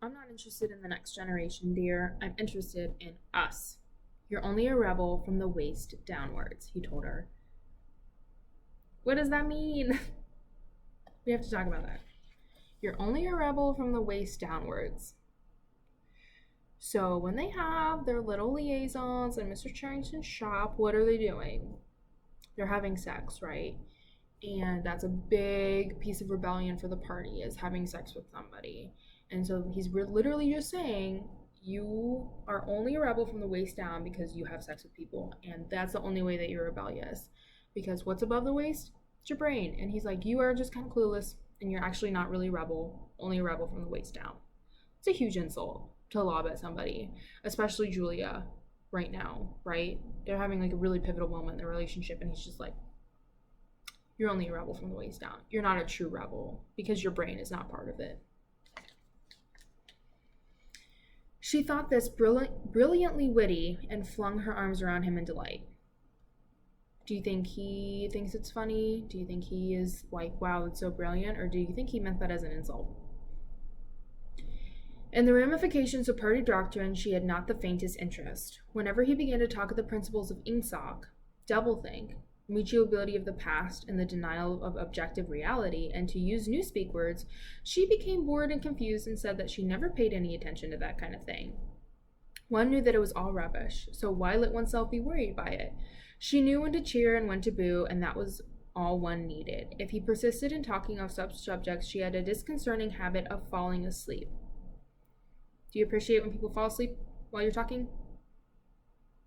I'm not interested in the next generation, dear. I'm interested in us. You're only a rebel from the waist downwards, he told her. What does that mean? We have to talk about that. You're only a rebel from the waist downwards. So when they have their little liaisons in Mr. Charrington's shop, what are they doing? They're having sex, right? And that's a big piece of rebellion for the party, is having sex with somebody. And so he's literally just saying, you are only a rebel from the waist down because you have sex with people, and that's the only way that you're rebellious. Because what's above the waist? It's your brain. And he's like, you are just kind of clueless, and you're actually not really a rebel, only a rebel from the waist down. It's a huge insult to lob at somebody, especially Julia right now, right? They're having like a really pivotal moment in their relationship, and he's just like, you're only a rebel from the waist down. You're not a true rebel because your brain is not part of it. She thought this brilliantly witty and flung her arms around him in delight. Do you think he thinks it's funny? Do you think he is like, wow, it's so brilliant? Or do you think he meant that as an insult? In the ramifications of party doctrine, she had not the faintest interest. Whenever he began to talk of the principles of Ingsoc, doublethink, mutability of the past, and the denial of objective reality, and to use newspeak words, she became bored and confused and said that she never paid any attention to that kind of thing. One knew that it was all rubbish, so why let oneself be worried by it? She knew when to cheer and when to boo, and that was all one needed. If he persisted in talking of such subjects, she had a disconcerting habit of falling asleep. Do you appreciate when people fall asleep while you're talking?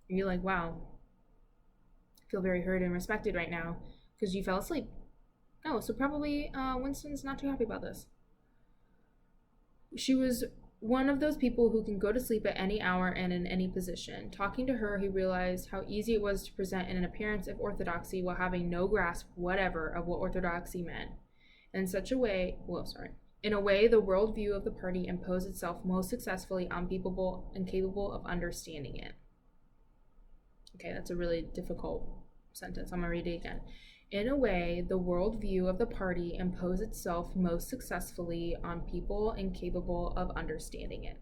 Are you like, wow, I feel very heard and respected right now because you fell asleep? Oh, so probably Winston's not too happy about this. She was one of those people who can go to sleep at any hour and in any position. Talking to her, he realized how easy it was to present in an appearance of orthodoxy while having no grasp whatever of what orthodoxy meant. In a way, the worldview of the party imposed itself most successfully on people incapable of understanding it. Okay, that's a really difficult sentence. I'm going to read it again. In a way, the worldview of the party imposed itself most successfully on people incapable of understanding it.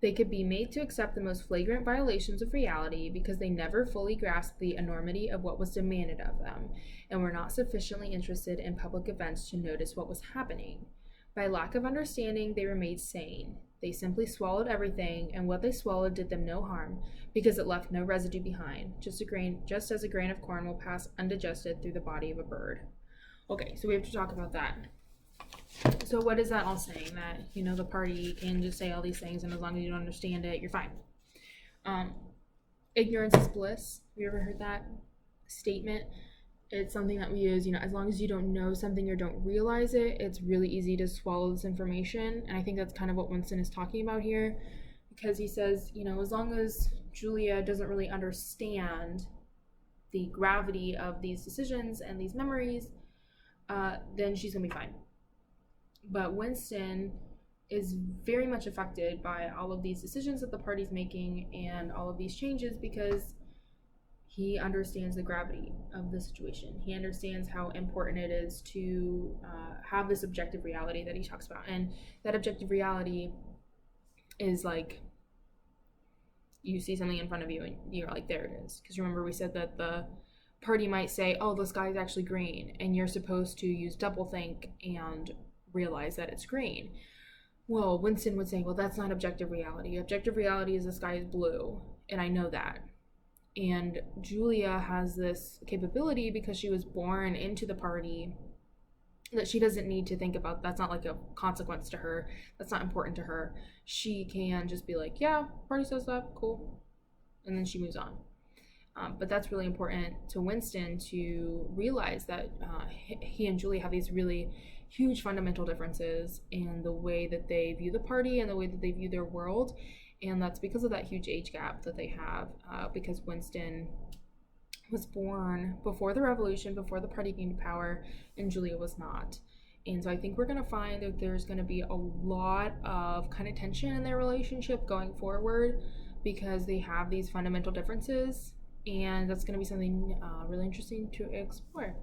They could be made to accept the most flagrant violations of reality because they never fully grasped the enormity of what was demanded of them and were not sufficiently interested in public events to notice what was happening. By lack of understanding, they were made sane. They simply swallowed everything, and what they swallowed did them no harm because it left no residue behind, just as a grain of corn will pass undigested through the body of a bird. Okay, so we have to talk about that. So what is that all saying? That, the party can just say all these things, and as long as you don't understand it, you're fine. Ignorance is bliss. Have you ever heard that statement? It's something that we use, as long as you don't know something or don't realize it, it's really easy to swallow this information. And I think that's kind of what Winston is talking about here, because he says, as long as Julia doesn't really understand the gravity of these decisions and these memories, then she's going to be fine. But Winston is very much affected by all of these decisions that the party's making and all of these changes because he understands the gravity of the situation. He understands how important it is to have this objective reality that he talks about. And that objective reality is like, you see something in front of you and you're like, there it is. Because remember we said that the party might say, oh, the sky is actually green. And you're supposed to use doublethink and realize that it's green. Well, Winston would say, well, that's not objective reality. Objective reality is the sky is blue. And I know that. And Julia has this capability because she was born into the party that she doesn't need to think about. That's not like a consequence to her. That's not important to her. She can just be like, yeah, party says that, cool. And then she moves on. But that's really important to Winston to realize that he and Julia have these really huge fundamental differences in the way that they view the party and the way that they view their world. And that's because of that huge age gap that they have, because Winston was born before the revolution, before the party came to power, and Julia was not. And so I think we're going to find that there's going to be a lot of kind of tension in their relationship going forward because they have these fundamental differences, and that's going to be something really interesting to explore.